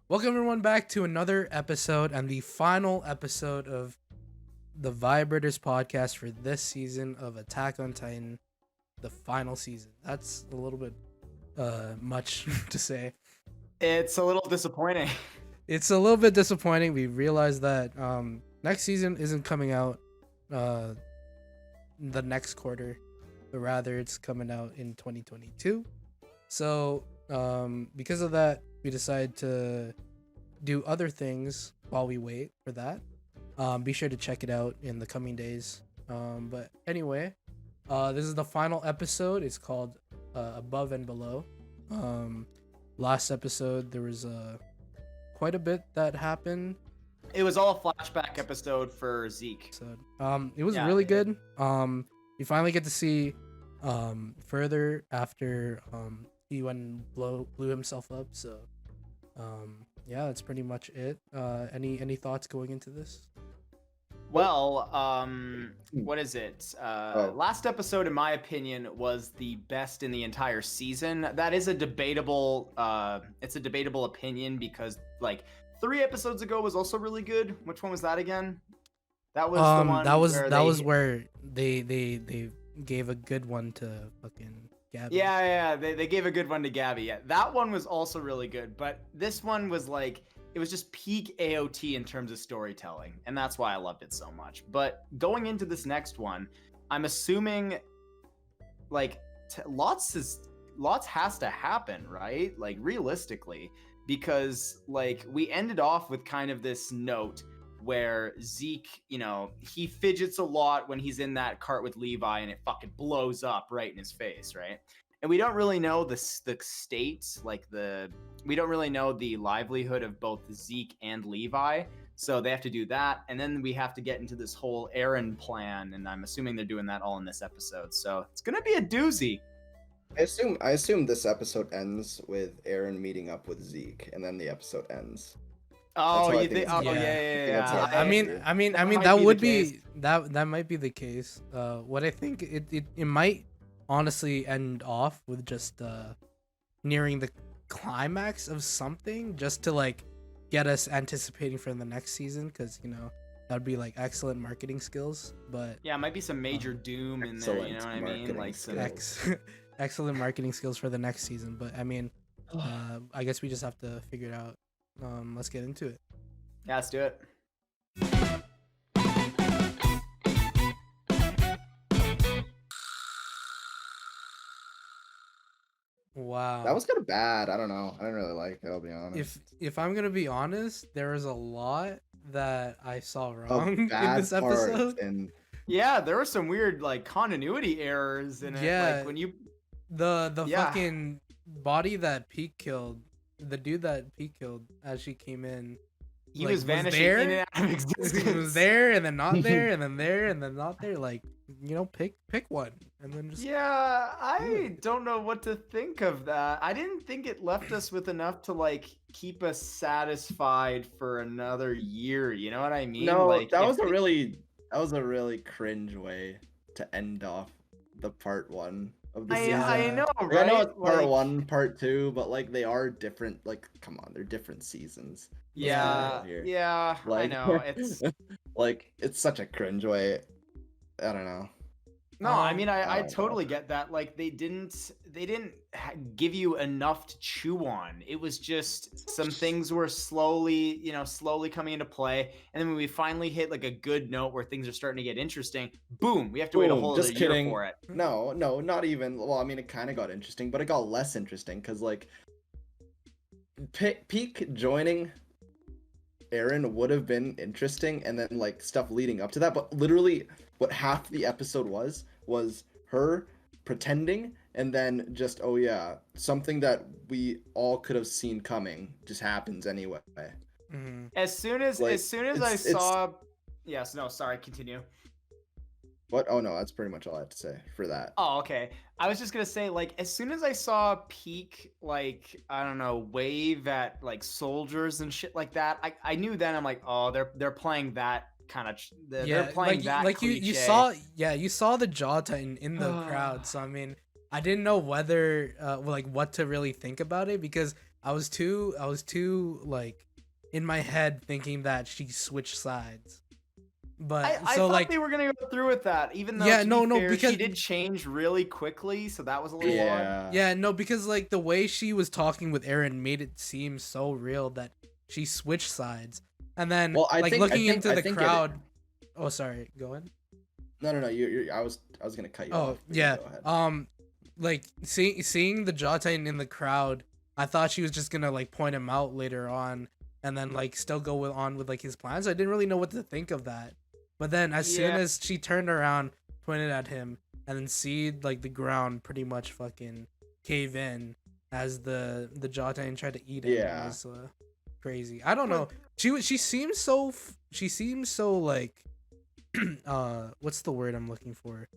Welcome everyone back to another episode and the final episode of the Vibrators podcast for this season of Attack on Titan, the final season. That's a little bit much to say. It's a little disappointing. It's a little bit disappointing. We realized that next season isn't coming out the next quarter, but rather it's coming out in 2022. So because of that, we decided to do other things while we wait for that. Be sure to check it out in the coming days. But anyway, this is the final episode. It's called Above and Below. Last episode there was quite a bit that happened. It was all a flashback episode for Zeke. So it was really good. You finally get to see further after he went and blew himself up. So yeah, that's pretty much it. Any thoughts going into this? Well, what is it? Last episode, in my opinion, was the best in the entire season. That is a debatable. It's a debatable opinion because, like, 3 episodes ago was also really good. Which one was that again? That was the one. That was where they gave a good one to fucking Gabby. Yeah. They gave a good one to Gabby. Yeah, that one was also really good. But this one was like. It was just peak AOT in terms of storytelling, and that's why I loved it so much. But going into this next one, I'm assuming like lots has to happen, right? Like realistically, because like we ended off with kind of this note where Zeke, he fidgets a lot when he's in that cart with Levi, and it fucking blows up right in his face, right? And we don't really know the state, we don't really know the livelihood of both Zeke and Levi. So they have to do that. And then we have to get into this whole Eren plan. And I'm assuming they're doing that all in this episode. So it's going to be a doozy. I assume this episode ends with Eren meeting up with Zeke, and then the episode ends. Oh, you think? Oh, yeah. I mean, that would be that might be the case. What I think it might honestly end off with just nearing the climax of something, just to like get us anticipating for the next season, because that'd be like excellent marketing skills. But yeah, it might be some major doom in there, you know what I mean, like some excellent marketing skills for the next season. But I mean, I guess we just have to figure it out. Let's get into it. Yeah, let's do it. Wow, that was kind of bad. I don't know. I didn't really like it, I'll be honest. If I'm gonna be honest, there was a lot that I saw wrong in this episode. Yeah, there were some weird like continuity errors in it. Yeah, like when you the fucking body that Pete killed, the dude that Pete killed as she came in. He was vanishing in and out of existence. He was there and then not there and then there and then not there. Like, pick one and then just. Yeah, I don't know what to think of that. I didn't think it left us with enough to like keep us satisfied for another year. You know what I mean? No, like, that was a really cringe way to end off the part 1 of the season. I know, right? I know it's part 1, part 2, but like they are different. Like, come on, they're different seasons. Yeah, like, I know. It's like it's such a cringe way. I don't know. No, I mean I totally get that. Like they didn't give you enough to chew on. It was just some things were slowly coming into play, and then when we finally hit like a good note where things are starting to get interesting, boom, we have to wait a whole other year for it. No, not even. Well, I mean it kind of got interesting, but it got less interesting because like Peak joining Eren would have been interesting, and then like stuff leading up to that, but literally what half the episode was her pretending, and then just something that we all could have seen coming just happens anyway. Mm-hmm. As soon as I saw sorry, continue. What? Oh no, that's pretty much all I have to say for that. Oh, okay. I was just gonna say, like, as soon as I saw Peak, like, I don't know, wave at like soldiers and shit like that, I knew then. I'm like, oh, they're playing that kind of. They're playing that. Like you saw the Jaw Titan in the crowd. So I mean, I didn't know whether like what to really think about it, because I was too like in my head thinking that she switched sides. But I so thought like they were gonna go through with that, even though Yeah, to no, be no, fair, because she did change really quickly, so that was a little odd. Yeah. yeah, no, because like the way she was talking with Aaron made it seem so real that she switched sides. And then Well, I like think- looking I into the think crowd. Oh, sorry, go ahead. No. I was gonna cut you Oh, off. but you yeah. go ahead. Like seeing the Jaw Titan in the crowd, I thought she was just gonna like point him out later on, and then like still go on with like his plans. I didn't really know what to think of that. But then as soon Yeah. as she turned around, pointed at him, and then see like the ground pretty much fucking cave in as the Jaw Titan tried to eat him, Yeah. it was crazy. I don't know. She seems so like what's the word I'm looking for?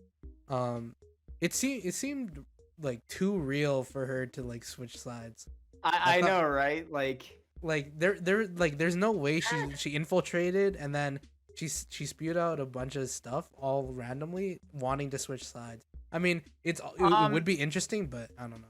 It seemed like too real for her to like switch sides. I thought- know, right? Like There's no way she infiltrated and then she spewed out a bunch of stuff all randomly wanting to switch sides. I mean, it would be interesting, but I don't know.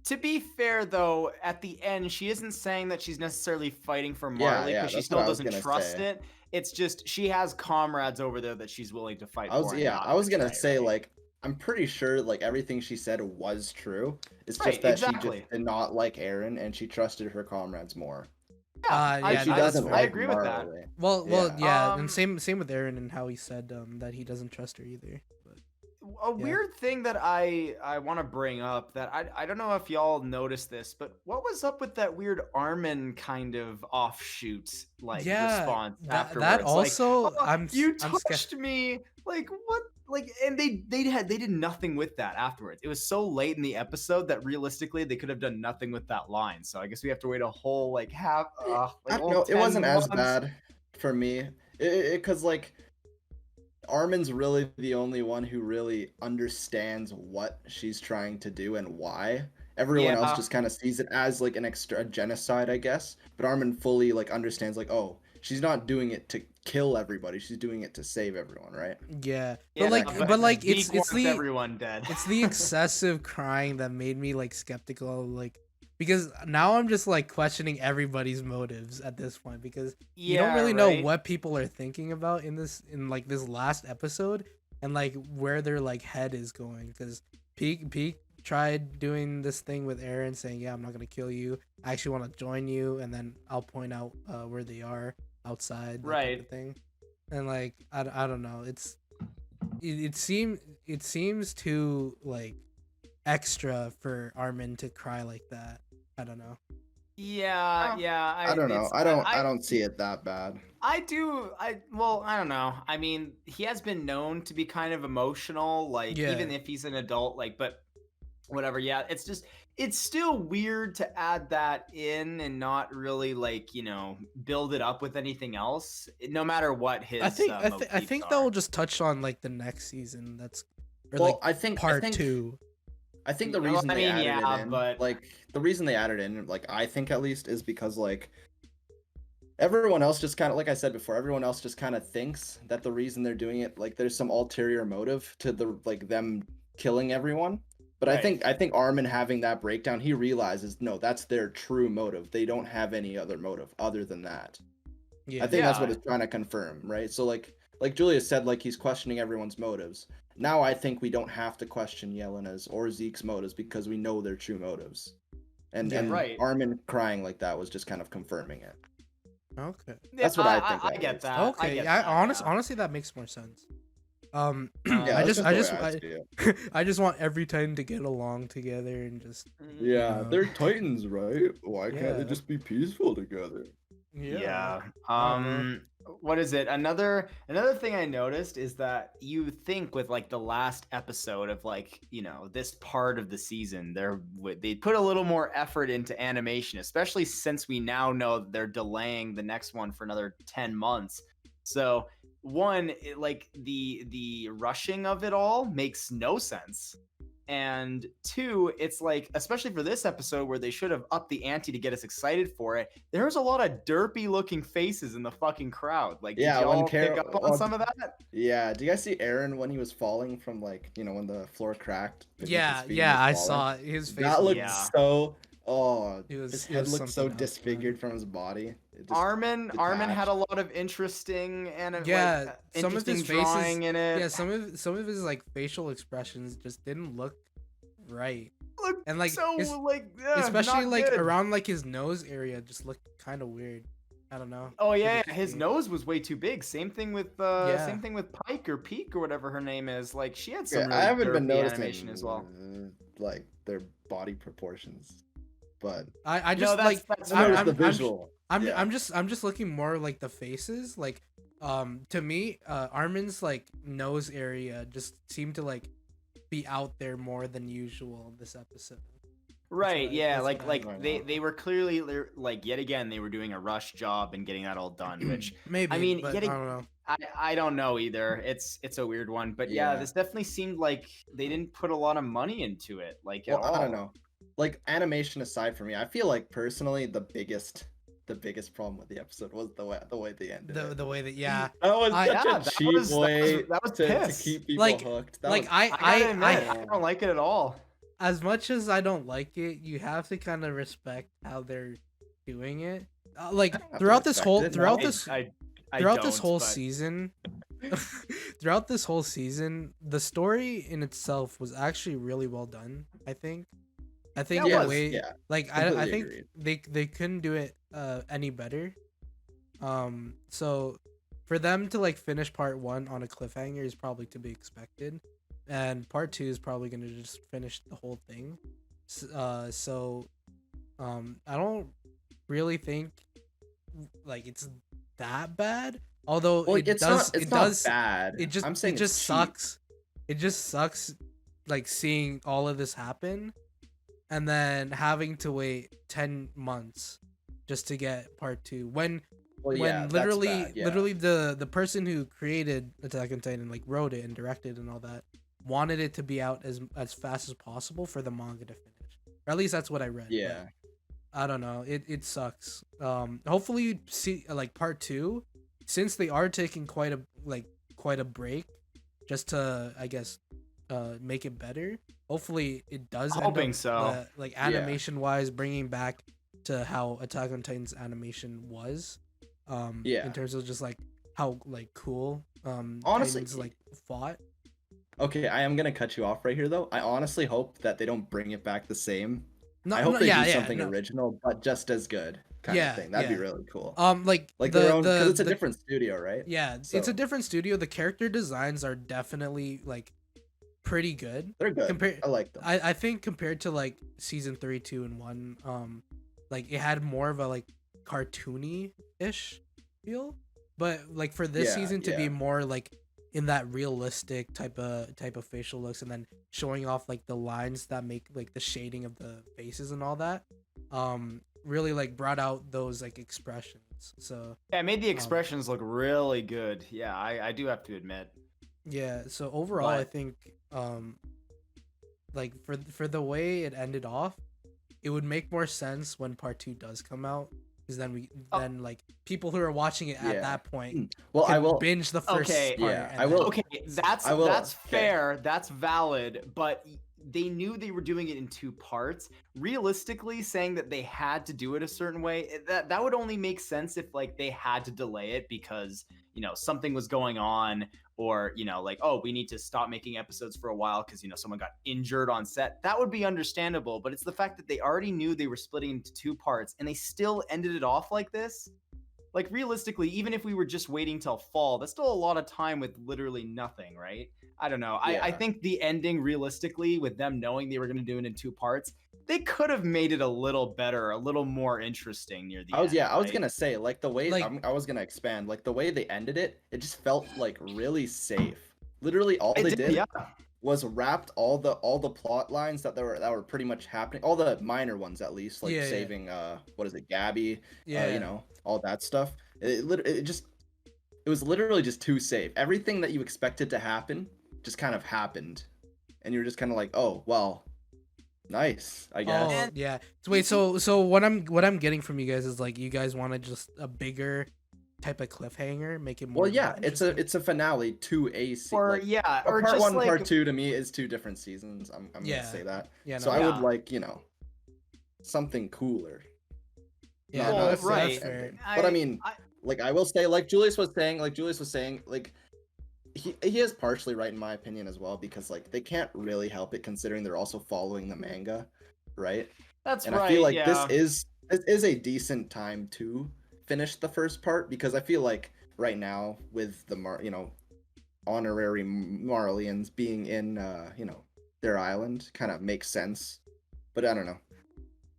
to be fair, though, at the end, she isn't saying that she's necessarily fighting for Marley yeah, because she that's still what I was doesn't gonna trust say. it. It's just she has comrades over there that she's willing to fight I was for. and yeah, not I was gonna betray, say right? like I'm pretty sure like everything she said was true. It's Right, just that she exactly. just did not like Aaron and she trusted her comrades more. Yeah, yeah, She that's doesn't fair. I like agree with that. Marley. Well, Yeah. yeah, Um, and same with Aaron and how he said that he doesn't trust her either. But A weird thing that I want to bring up that I don't know if y'all noticed this, but what was up with that weird Armin kind of offshoot like Yeah, response that afterwards? also like, oh, I'm you I'm touched me, like what? Like, and they did nothing with that afterwards. It was so late in the episode that realistically they could have done nothing with that line. So I guess we have to wait a whole like half. I Like, don't know. It 10 wasn't as months. bad for me. Because like Armin's really the only one who really understands what she's trying to do and why. Everyone else Yeah. just kind of sees it as like an extra genocide, I guess. But Armin fully like understands like, oh, she's not doing it to kill everybody. She's doing it to save everyone, right? yeah, Yeah, but like Zeke it's wants the everyone dead. it's the excessive crying that made me like skeptical, like because now I'm just like questioning everybody's motives at this point because you don't really know what people are thinking about in like this last episode and like where their like head is going because Peak tried doing this thing with Aaron saying, yeah, I'm not gonna kill you, I actually want to join you, and then I'll point out where they are outside, that type of thing. And like I don't know, it seems too like extra for Armin to cry like that. I don't know. Yeah. I don't know. it's- I don't see it that bad. I do. I don't know. I mean, he has been known to be kind of emotional, like Yeah. even if he's an adult, like, but whatever. Yeah, it's still weird to add that in and not really like build it up with anything else, no matter what his. I think motifs are. they'll just touch on like the next season. Well, I think part 2. I think the Well, reason I they mean, added yeah, it in, but- like the reason they added it in, like I think at least, is because like everyone else just kind of, like I said before, everyone else just kind of thinks that the reason they're doing it, like there's some ulterior motive to the like them killing everyone. But Right. I think Armin having that breakdown, he realizes no, that's their true motive. They don't have any other motive other than that. Yeah. I think that's what Yeah. it's trying to confirm, right? So like Julius said, like he's questioning everyone's motives. Now I think we don't have to question Yelena's or Zeke's motives because we know their true motives. And Yeah, and right. Armin crying like that was just kind of confirming it. Okay. That's what I think I that get is. that. I Okay. get Yeah. that, Honestly, that makes more sense. Yeah, I that's just the way I see it. I just want every Titan to get along together and just Yeah, Yeah. they're Titans, right? Why can't Yeah. they just be peaceful together? Yeah. Uh-huh. What is it? Another thing I noticed is that you think with like the last episode of like, this part of the season, they put a little more effort into animation, especially since we now know that they're delaying the next one for another 10 months. So, one, like the rushing of it all makes no sense. And two, it's like, especially for this episode where they should have upped the ante to get us excited for it, there's a lot of derpy looking faces in the fucking crowd. Like, Yeah, did when y'all pick Carol- up on well, some of that? Yeah, do you guys see Aaron when he was falling from like, when the floor cracked? with his Yeah, feet and yeah, he I was falling? saw his face. That looked Yeah. so Oh, It was- his it head was looked so something else, man. disfigured from his body. It just Armin had a detached. lot of interesting and Yeah, like, some of interesting his faces. drawing in it. Yeah, some of his like facial expressions just didn't look right, Look and like so his- like especially not like good. around like his nose area just looked kind of weird. I don't know. Oh yeah, Couldn't his see. nose was way too big. Same thing with Yeah. same thing with Pike or Peak or whatever her name is. Like she had some Yeah, really I haven't been derpy noticing animation as well. like their body proportions, but I No, just that's- like that's I fair. noticed the I'm visual. I'm just looking more like the faces. Like to me, Armin's like nose area just seemed to like be out there more than usual in this episode. Right, what I- yeah, that's like what I- I know. they were clearly like yet again they were doing a rush job and getting that all done, which Maybe. I mean, but yet I ag- don't know. I don't know either. It's a weird one, but yeah, Yeah. this definitely seemed like they didn't put a lot of money into it, like at Well, I don't all. know. Like animation aside from me, I feel like personally the biggest problem with the episode was the way they ended it. The way that yeah. That was I- such Yeah, a that cheap was- that was- way that was to piss. keep people Like- hooked. That Like was, I gotta admit, I don't like it at all. as much as I don't like it, you have to kind of respect how they're doing it. Like I don't have to throughout this respect whole it, throughout no. this I throughout this don't, whole but- season throughout this whole season, the story in itself was actually really well done. I think Yeah, it the was, way yeah, like I completely think agreed. they couldn't do it any better. So for them to like finish part 1 on a cliffhanger is probably to be expected, and part 2 is probably going to just finish the whole thing. So I don't really think like it's that bad, although Well, it it's does not. It's it not does bad. it just I'm saying it just it's cheap. sucks. It just sucks like seeing all of this happen and then having to wait 10 months just to get part 2 when Well, when yeah, that's literally bad, yeah. literally the person who created Attack on Titan, like wrote it and directed and all that, wanted it to be out as fast as possible for the manga to finish, or at least that's what I read. but Yeah. I don't know, it sucks. Hopefully see like part 2, since they are taking quite a break just to, I guess, make it better. Hopefully it does end Hoping up, so. like animation wise, bringing back to how Attack on Titan's animation was. Yeah. In terms of just like how like cool Honestly, Titans, like fought. Okay, I am gonna cut you off right here though. I honestly hope that they don't bring it back the same. No, I hope no, they yeah, do yeah, something no. original, but just as good kind Yeah, of thing. That'd be yeah. really cool. Like Their own, because it's a different studio, right? Yeah, it's So- a different studio. The character designs are definitely like pretty good. They're good. Compare- I like them. I think compared to like season 3, 2, and 1, like it had more of a like cartoony ish feel, but like for this Yeah, season to be yeah. more like in that realistic type of facial looks, and then showing off like the lines that make like the shading of the faces and all that, really like brought out those like expressions. So Yeah, it made the expressions look really good. Yeah, I do have to admit. yeah, so overall I But- think like for the way it ended off, it would make more sense when part 2 does come out, because then Oh. then like people who are watching it at Yeah. that point Well, can I will. binge the first Okay. part. Yeah, and I will- then- Okay, that's I will- that's okay. fair. That's valid, but they knew they were doing it in 2 parts. Realistically, saying that they had to do it a certain way, that would only make sense if like they had to delay it because, something was going on, or, like, oh, we need to stop making episodes for a while because, someone got injured on set. That would be understandable, but it's the fact that they already knew they were splitting into 2 parts and they still ended it off like this. Like, realistically, even if we were just waiting till fall, that's still a lot of time with literally nothing, right? I don't know. I Yeah. think the ending, realistically, with them knowing they were going to do it in 2 parts, they could have made it a little better, a little more interesting near the I was end. I was right? gonna say like the way Like- I was gonna expand like the way they ended it. It just felt like really safe. Literally, all It they did, did yeah. was wrapped all the plot lines that were pretty much happening, all the minor ones at least, like Yeah, yeah. saving what is it, Gabby, yeah, all that stuff. It was literally just too safe. Everything that you expected to happen just kind of happened, and you're just kind of like, oh well, nice, I guess. Oh yeah. So wait, so what I'm getting from you guys is like you guys wanted just a bigger type of cliffhanger, make it more. Well, yeah, interesting? it's a finale to a season. Or, yeah, or part just 1, like... part 2 to me is 2 different seasons. I'm Yeah. gonna say that. Yeah, So no, I yeah. would like, something cooler. Yeah, Not no, that's necessarily fair. ending. But I mean, like I will say, like Julius was saying, like he is partially right in my opinion as well, because like they can't really help it considering they're also following the manga, right? That's And right. I feel like yeah. this is a decent time to finish the first part, because I feel like right now with the honorary Marlians being in their island kind of makes sense. But I don't know.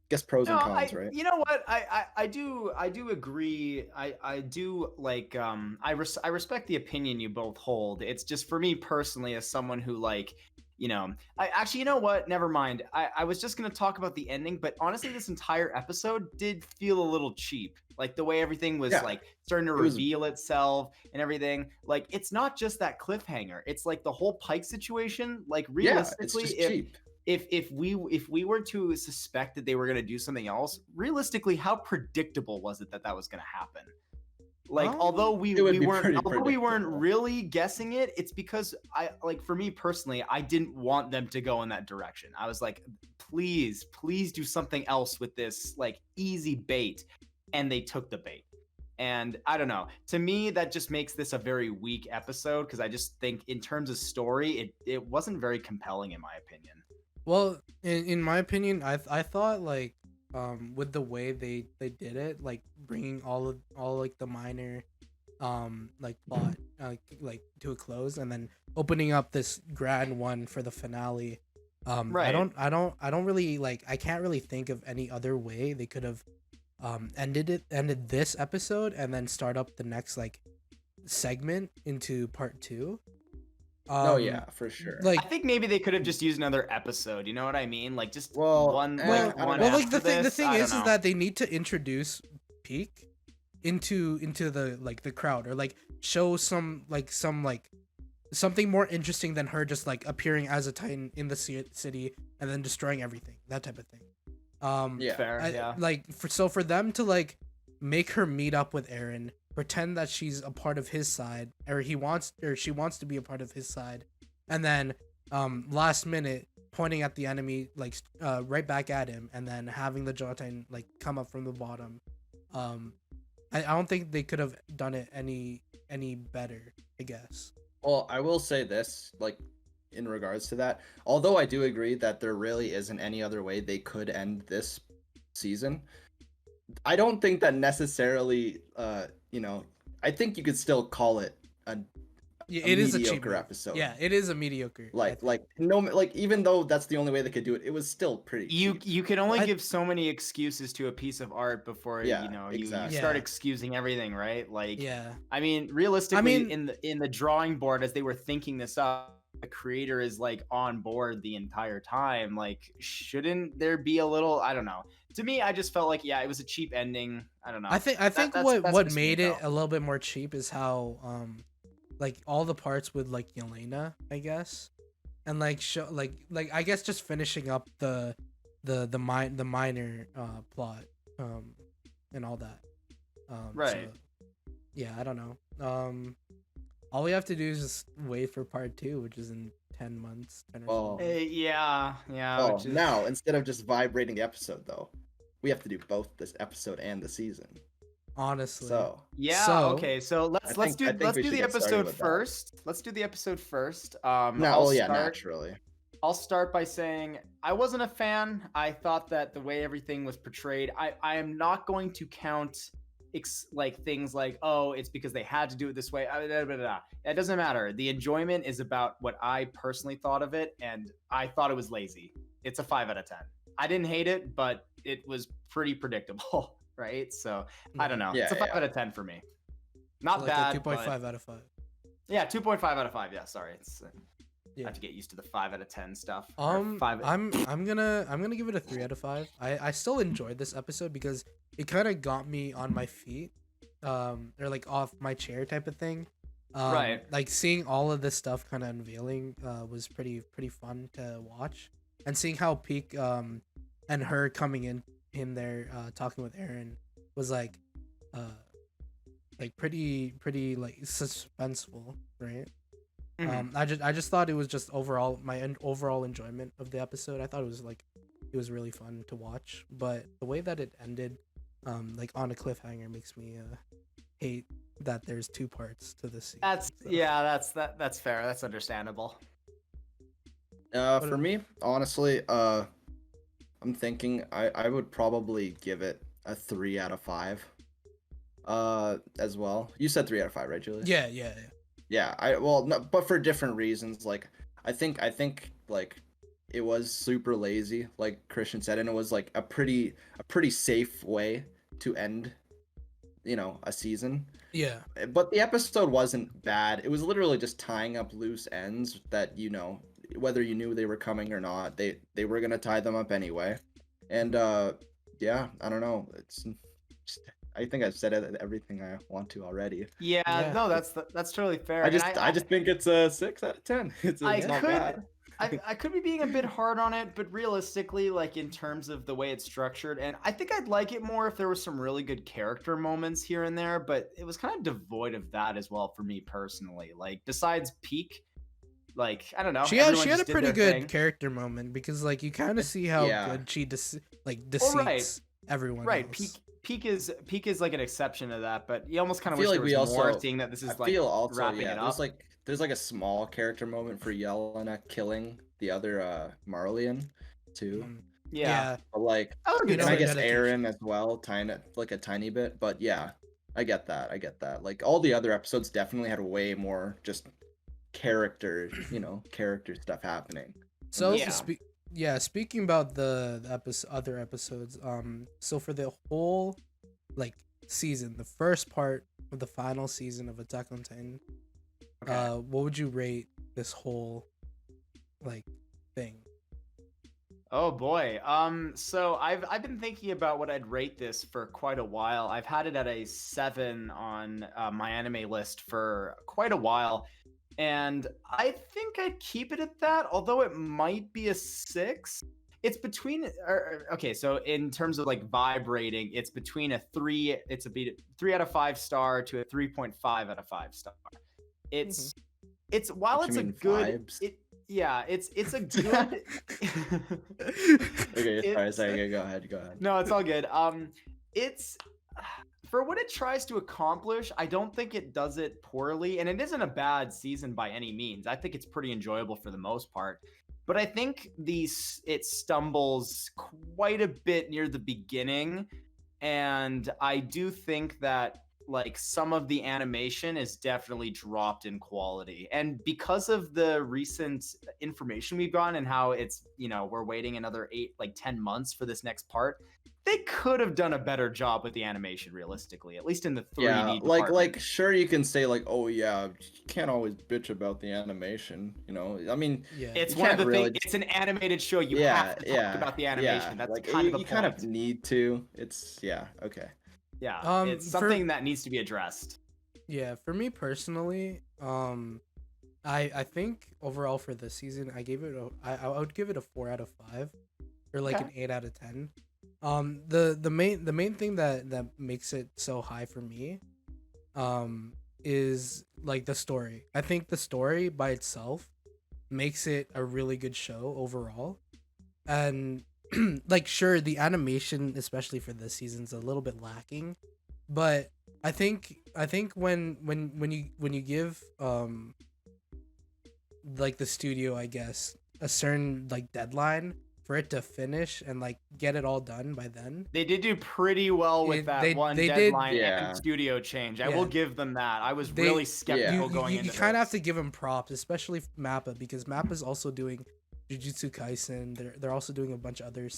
Guess pros and cons, right? You know what? I do agree. I do like I respect the opinion you both hold. It's just for me personally, as someone who like, I actually, you know what? Never mind. I was just gonna talk about the ending, but honestly, this entire episode did feel a little cheap. Like the way everything was like starting to reveal itself and everything. Like it's not just that cliffhanger. It's like the whole Pike situation. Like realistically, it's just cheap. If we were to suspect that they were going to do something else, realistically, how predictable was it that was going to happen? Like although we weren't really guessing it, it's because for me personally, I didn't want them to go in that direction. I was like, please do something else with this like easy bait, and they took the bait. And I don't know. To me, that just makes this a very weak episode, because I just think in terms of story, it wasn't very compelling in my opinion. Well, in my opinion, I thought like with the way they did it, like bringing all like the minor like plot like to a close, and then opening up this grand one for the finale. Right. I don't really like, I can't really think of any other way they could have ended this episode and then start up the next like segment into part 2. Oh yeah, for sure. Like I think maybe they could have just used another episode. You know what I mean? Like just one. The thing is that they need to introduce Peak into the crowd, or like show some something more interesting than her just like appearing as a Titan in the city and then destroying everything, that type of thing. Fair. For them to like make her meet up with Eren, pretend that she's a part of his side, or she wants to be a part of his side, and then last minute pointing at the enemy like right back at him, and then having the Jotunn like come up from the bottom. I don't think they could have done it any better, I guess. Well, I will say this, like in regards to that, although I do agree that there really isn't any other way they could end this season, I don't think that necessarily I think you could still call it a mediocre episode. Yeah, it is a mediocre. Even though that's the only way they could do it, it was still pretty cheap. You can only give so many excuses to a piece of art before you start excusing everything, right? Like I mean, realistically, in the drawing board as they were thinking this up, the creator is like on board the entire time. Like, shouldn't there be a little, I don't know. To me, I just felt like it was a cheap ending. I don't know. I think what made it a little bit more cheap is how like all the parts with like Yelena, I guess, and like show like I guess just finishing up the minor plot and all that. Right. So, yeah, I don't know. All we have to do is just wait for part 2, which is in 10 months. 10 or so. Yeah. Oh, now instead of just vibrating the episode, though, we have to do both this episode and the season. Honestly. Okay. So let's do the episode first. Let's do the episode first. Naturally. I'll start by saying I wasn't a fan. I thought that the way everything was portrayed, I am not going to count things like, oh, it's because they had to do it this way. It doesn't matter. The enjoyment is about what I personally thought of it, and I thought it was lazy. It's a 5 out of 10. I didn't hate it, but it was pretty predictable, right? So I don't know. It's a 5 out of 10 for me. Not like bad. 2.5 out of 5. Yeah, 2.5 out of 5. Yeah, sorry. I have to get used to the 5 out of 10 stuff. I'm gonna give it a 3 out of 5. I still enjoyed this episode because it kind of got me on my feet, or like off my chair type of thing. Right. Like seeing all of this stuff kind of unveiling was pretty fun to watch, and seeing how Peak and her coming in there talking with Eren was like pretty like suspenseful, right? Mm-hmm. I just thought it was just overall my overall enjoyment of the episode. I thought it It was really fun to watch, but the way that it ended, like on a cliffhanger, makes me hate that there's two parts to this season. That's fair. That's understandable. For me, honestly, I'm thinking I would probably give it a 3 out of 5. As well. You said 3 out of 5, right, Julius? Yeah. Yeah, no, but for different reasons. Like I think like it was super lazy, like Christian said, and it was like a pretty safe way to end, a season. Yeah. But the episode wasn't bad. It was literally just tying up loose ends that, whether you knew they were coming or not, they were gonna tie them up anyway. And yeah, I don't know. I think I've said everything I want to already. Yeah. No, that's totally fair. I just think it's a 6 out of 10. It's not bad. I could be being a bit hard on it, but realistically, like in terms of the way it's structured, and I think I'd like it more if there was some really good character moments here and there, but it was kind of devoid of that as well for me personally. Like besides Peak, like I don't know. She had a pretty good character moment because like you kind of see how good she deceits everyone. Right. Else. Peak is like an exception to that, but you almost kind of wish like there was more, seeing that this is wrapping it up. There's like a small character moment for Yelena killing the other Marlian too. Yeah. But like, and I guess Aaron as well, a tiny bit. But yeah, I get that. Like all the other episodes definitely had way more just character stuff happening. So speaking about the other episodes, so for the whole like season, the first part of the final season of Attack on Titan, what would you rate this whole like thing? Oh boy. So I've been thinking about what I'd rate this for quite a while. I've had it at a 7 on my anime list for quite a while. And I think I'd keep it at that, although it might be a 6. It's between, okay, so in terms of like vibe rating, it's between a 3 out of 5 star to a 3.5 out of 5 star. It's while it's a good it's a good Okay, sorry, go ahead. No, it's all good. It's for what it tries to accomplish, I don't think it does it poorly, and it isn't a bad season by any means. I think it's pretty enjoyable for the most part, but I think it stumbles quite a bit near the beginning, and I do think that like some of the animation is definitely dropped in quality, and because of the recent information we've gotten and how it's we're waiting another 10 months for this next part. They could have done a better job with the animation, realistically, at least in the 3D department. like sure you can say like, oh yeah, you can't always bitch about the animation, I mean, it's one of the things. It's an animated show. You have to talk about the animation. That's like, kind of the point. point. Kind of need to. It's okay. Yeah, it's something that needs to be addressed. Yeah, for me personally, I think overall for this season, I would give it a 4 out of 5, or like an 8 out of 10. The main thing that makes it so high for me is like the story. I think the story by itself makes it a really good show overall, and like sure the animation especially for this season's a little bit lacking, but I think when you give like the studio, I guess, a certain like deadline for it to finish and like get it all done by then. They did do pretty well with that deadline and studio change. I will give them that. I was really skeptical going into this. You kind of have to give them props, especially Mappa, because Mappa's also doing Jujutsu Kaisen. They're also doing a bunch of other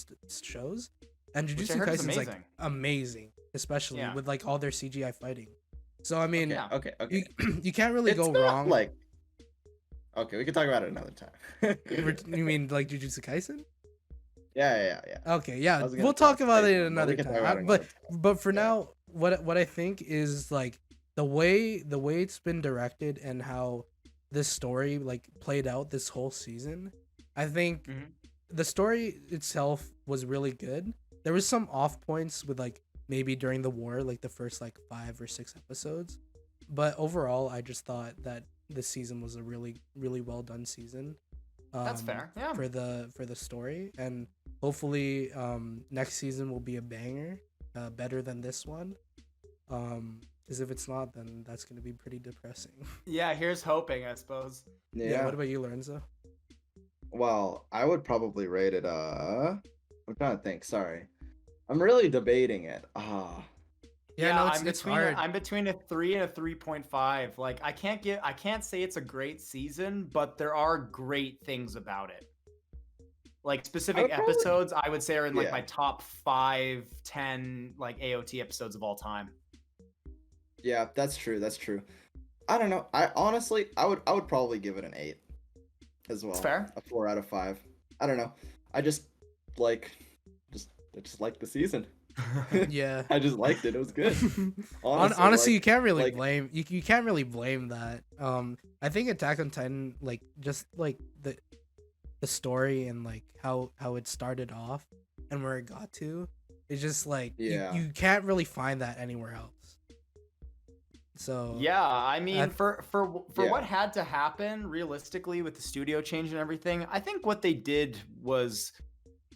shows, and Jujutsu Kaisen's like amazing, especially with like all their CGI fighting. So I mean, you can't really go wrong. Like, okay, we can talk about it another time. You mean like Jujutsu Kaisen? Yeah. Okay, yeah. We'll talk about it another time. But for now, what I think is like the way it's been directed and how this story like played out this whole season. I think the story itself was really good. There was some off points with like maybe during the war, like the first like 5 or 6 episodes. But overall, I just thought that this season was a really, really well done season. That's fair. Yeah. For the story, and hopefully next season will be a banger, better than this one. Because if it's not, then that's gonna be pretty depressing. Yeah, here's hoping, I suppose. Yeah. What about you, Lorenzo? Well, I would probably rate it I'm trying to think, sorry. I'm really debating it. Yeah, no, it's hard. I'm between a 3 and a 3.5. Like I can't say it's a great season, but there are great things about it. Like specific episodes, I would say are in like my top 5, 10 like AOT episodes of all time. Yeah, that's true. That's true. I don't know. I honestly, I would probably give it an 8 as well. That's fair. A 4 out of 5. I don't know. I just like the season. Yeah. I just liked it. It was good. Honestly, you can't really blame you can't really blame that. I think Attack on Titan, like just like the story and like how it started off and where it got to, it's just like you can't really find that anywhere else. So yeah, I mean, for what had to happen realistically with the studio change and everything, I think what they did was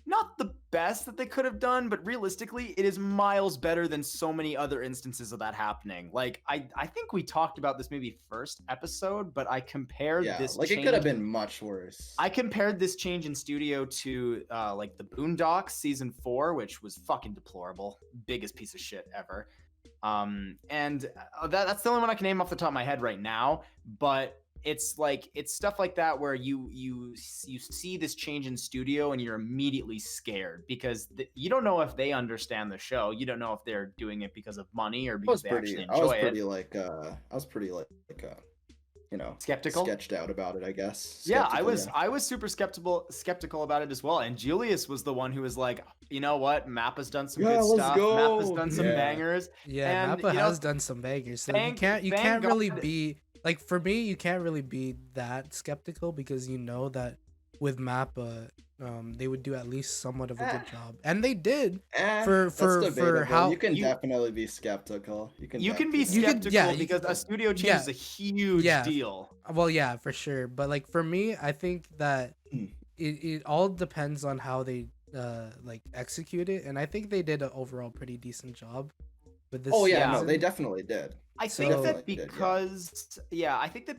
not the best that they could have done, but realistically, it is miles better than so many other instances of that happening. Like, I think we talked about this maybe first episode, but I compared this like change, it could have been much worse. I compared this change in studio to like the Boondocks season 4, which was fucking deplorable. Biggest piece of shit ever. And that's the only one I can name off the top of my head right now, but it's stuff like that where you see this change in studio and you're immediately scared because you don't know if they understand the show. You don't know if they're doing it because of money or because they actually enjoy it. I was pretty you know, skeptical, sketched out about it, I guess. Yeah, I was super skeptical about it as well. And Julius was the one who was like, you know what, Mappa's done some good stuff. Mappa's done some bangers. Yeah, and, Mappa has done some bangers. So you can't really be like, for me, you can't really be that skeptical because you know that with Mappa, they would do at least somewhat of a good job, and they did. For how you can definitely be skeptical. You can be skeptical because a studio change is a huge deal. Well, yeah, for sure. But like for me, I think that it all depends on how they like execute it, and I think they did an overall pretty decent job with this. Oh yeah, no, they definitely did. I think that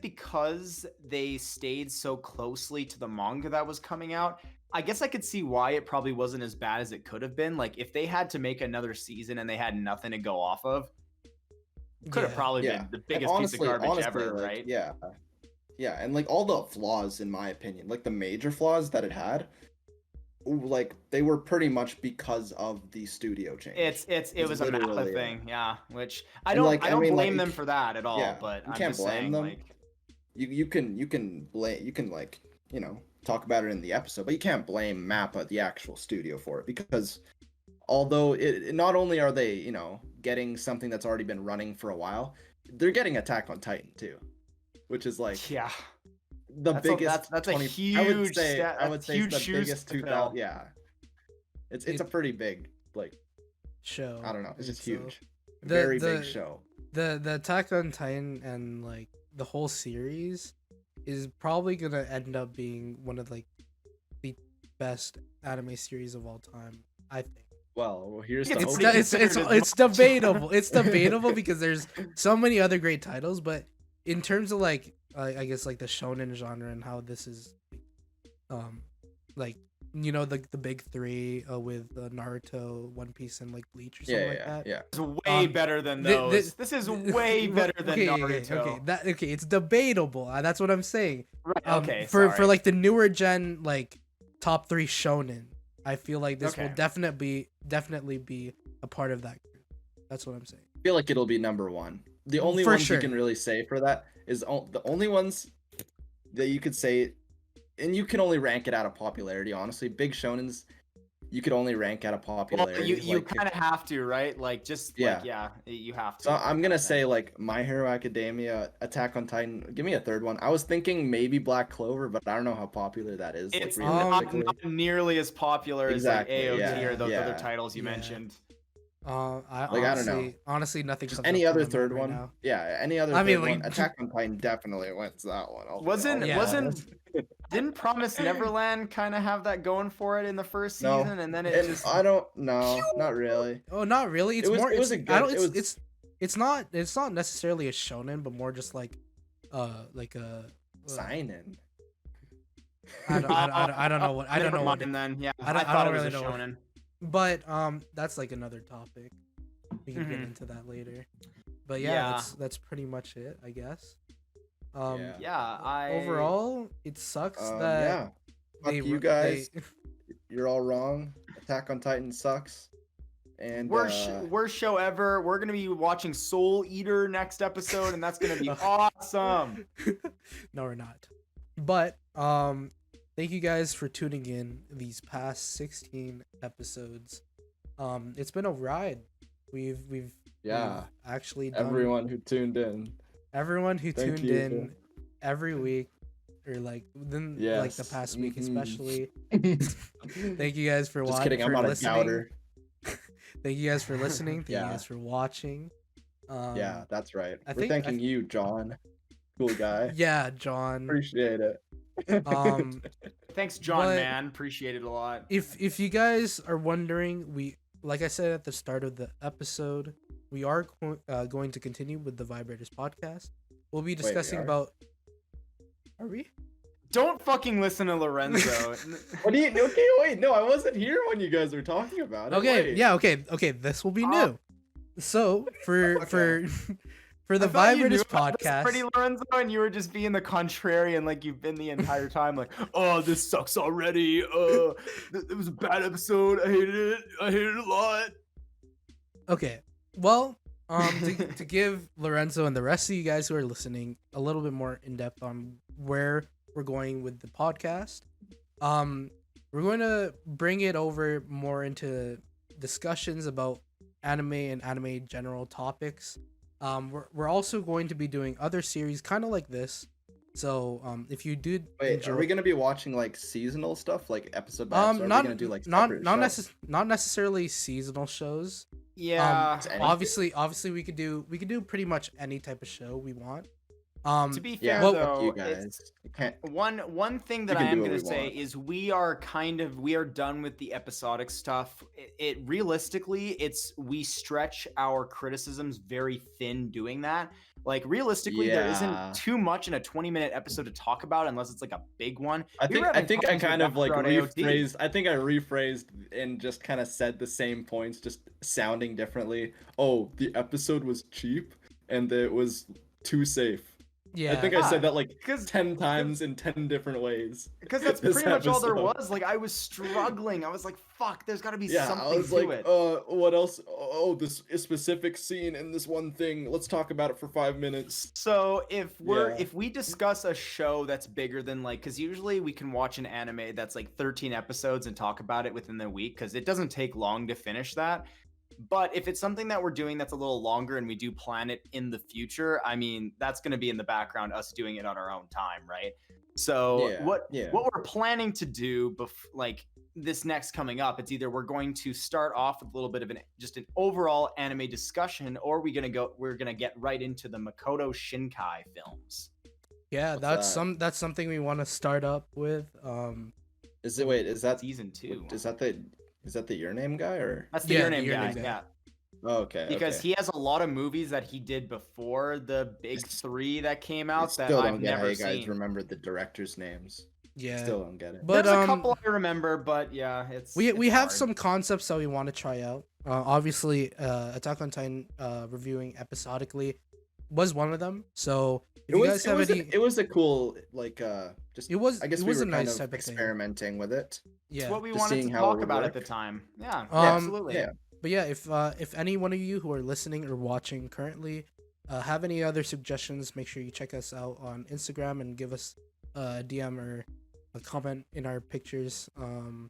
because they stayed so closely to the manga that was coming out, I guess I could see why it probably wasn't as bad as it could have been. Like if they had to make another season and they had nothing to go off of, could have probably been the biggest piece of garbage ever, like, right? Yeah, and like all the flaws, in my opinion, like the major flaws that it had, like they were pretty much because of the studio change. It was a Mappa thing, which I don't blame them for that at all. But you can't blame them. Like, you can like, you know, talk about it in the episode, but you can't blame Mappa, the actual studio, for it, because although it not only are they, you know, getting something that's already been running for a while, they're getting Attack on Titan too, which is like biggest. That's 20, a huge. I would say it's the biggest 2000. Yeah, it's a pretty big like show. I don't know. It's just huge. Very big show. The Attack on Titan and like the whole series is probably gonna end up being one of like the best anime series of all time, I think. Well, here's it's debatable. It's debatable because there's so many other great titles, but in terms of like I guess like the shonen genre and how this is like, you know, the big three with Naruto, One Piece, and like Bleach or something like that. Yeah. It's way better than those. This is way better than Naruto. Okay, it's debatable. That's what I'm saying. Right. Okay. For like the newer gen, like top 3 shonen, I feel like this will definitely be a part of that group. That's what I'm saying. I feel like it'll be number 1. The only ones you can really say for that is the only ones that you could say, and you can only rank it out of popularity, honestly. Big shonens, you could only rank out of popularity. Well, you kind of have to, right? Like, just you have to. So I'm gonna say like My Hero Academia, Attack on Titan. Give me a third one. I was thinking maybe Black Clover, but I don't know how popular that is. It's like, not nearly as popular as like AOT or those other titles you mentioned. I Like, I don't know. honestly, nothing. Just comes any up to other my third mind right one. now. Yeah, any other I mean, third one. like- Attack on Titan definitely wins that one. Wasn't Yeah. wasn't didn't Promise Neverland kind of have that going for it in the first No. season, and then it And just I don't know, not really. Oh, not really. It's It was- more. it was It's, a I good- don't. it It's, was- it's not. It's not necessarily a shonen, but more just like a. Seinen. I don't know what. I don't Never know what. mind then. Yeah, I don't- I thought don't it was really a know what- shonen. But that's like another topic. We can get Mhm. into that later. But yeah, Yeah. that's pretty much it, I guess. Yeah. Yeah, Overall, it sucks that Yeah. Fuck they you guys. You're all wrong. Attack on Titan sucks. And worst show ever. We're gonna be watching Soul Eater next episode, and that's gonna be awesome. No, we're not. But thank you guys for tuning in these past 16 episodes. It's been a ride. We've actually done everyone who tuned in. everyone who Thank tuned you. in every week, or like within like the Yes. past week Mhm. especially. Thank you guys for Just watching. kidding, I'm not a listening. doubter. Thank you guys for listening. Thank you Yeah. guys for watching. Yeah, that's right. I We're think- thanking you, John. Cool guy. Yeah, John. Appreciate it. Um, Thanks, John. But- Man, appreciate it a lot. if you guys are wondering, we like I said at the start of the episode, we are going to continue with the Vibrators podcast. We'll be discussing are? about. Are we? Don't fucking listen to Lorenzo. What do you? Okay, wait. No, I wasn't here when you guys were talking about it. Okay, Wait. yeah, okay. This will be new. So for Okay. for the I thought you knew Vibrators about this podcast. already, Lorenzo, and you were just being the contrarian like you've been the entire time. Like, oh, this sucks already. It was a bad episode. I hated it. I hated it a lot. Okay, well, to give Lorenzo and the rest of you guys who are listening a little bit more in depth on where we're going with the podcast, we're going to bring it over more into discussions about anime and anime general topics. We're also going to be doing other series kind of like this. So if you did Wait, enjoy, are we gonna be watching like seasonal stuff, like episode by episode? Or are not we gonna do like not separate shows? not necessarily seasonal shows. Yeah. Anything? Obviously we could do pretty much any type of show we want. To be fair, Yeah, Well- fuck you though, guys. You can't. one thing that We I can am do what gonna we say want. is we are done with the episodic stuff. It realistically, we stretch our criticisms very thin doing that. Like realistically, there Yeah. isn't too much in a 20-minute episode to talk about unless it's like a big one. I We were think having I problems with kind of that like throughout AOT. rephrased. I think I rephrased and just kind of said the same points, just sounding differently. Oh, the episode was cheap and it was too safe. Yeah, I think I said that like because 10 times in 10 different ways. that's this pretty much all there episode. was. Like I was struggling. I was like, "Fuck, there's got to be Yeah, something I was to like, it." what else? Oh, this specific scene in this one thing. Let's talk about it for 5 minutes. So if Yeah. if we discuss a show that's bigger than like, because usually we can watch an anime that's like 13 episodes and talk about it within the week, because it doesn't take long to finish that. But if it's something that we're doing that's a little longer and we do plan it in the future, I mean, that's going to be in the background, us doing it on our own time, right? So Yeah, what yeah. we're planning to do, like this next coming up, it's either we're going to start off with a little bit of just an overall anime discussion, or we're gonna get right into the Makoto Shinkai films. yeah, What's that? that's something we want to start up with. Is it wait? Is that Season 2. Is that the Your Name guy or? That's the Yeah, Your the Name Your guy, Name guy. yeah. Oh, okay. Because okay. he has a lot of movies that he did before the big It's- 3 that came I out that still I've don't get how never you guys seen. remember the directors' names. Yeah, Still don't get it. but There's a couple I remember, but yeah, it's we it's have hard. some concepts that we want to try out. Obviously, Attack on Titan reviewing episodically was one of them. So if you guys have any, it was a cool like just it was I guess it we was were a nice kind of type of thing. experimenting with it. It's Yeah, what we just wanted seeing to how it talk would about at work. the time. Yeah, Um, absolutely. Yeah. but yeah, if any one of you who are listening or watching currently have any other suggestions, make sure you check us out on Instagram and give us a DM or a comment in our pictures. You Or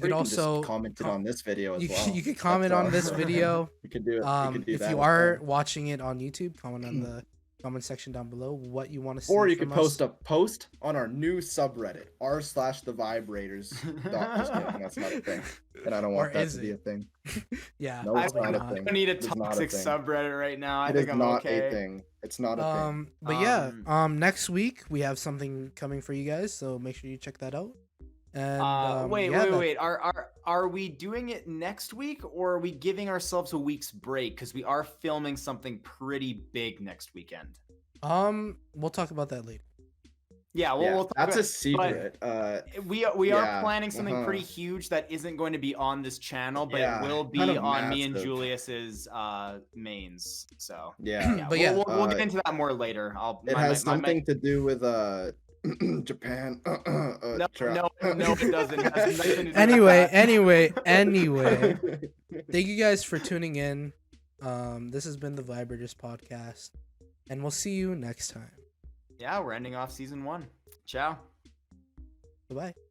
could you also just comment it on this video as you, well. you could comment That's on all. this video. You could do it. You could do If that you as are well. watching it on YouTube, comment on the comment section down below what you want to see. Or you from could post us. a post on our new subreddit, r/thevibrators. Just kidding, that's not a thing. And I don't want Or that is to be it? a thing. Yeah. No, I it's not a don't thing. need a It is not a toxic thing. subreddit right now. I It think is I'm not okay. a thing. It's not a thing. But yeah, next week we have something coming for you guys, so make sure you check that out. And wait. Are we doing it next week, or are we giving ourselves a week's break because we are filming something pretty big next weekend? We'll talk about that later. Yeah, Yeah, we'll talk that's about, a secret. we are planning something pretty huge that isn't going to be on this channel, but it will be kind of on me and massive. Julius's mains. So Yeah. But yeah, we'll get into that more later. It has something to do with Japan. No, it doesn't. It has nothing to do with Anyway, that. thank you guys for tuning in. This has been the Vibrators podcast, and we'll see you next time. Yeah, we're ending off season 1. Ciao. Bye-bye.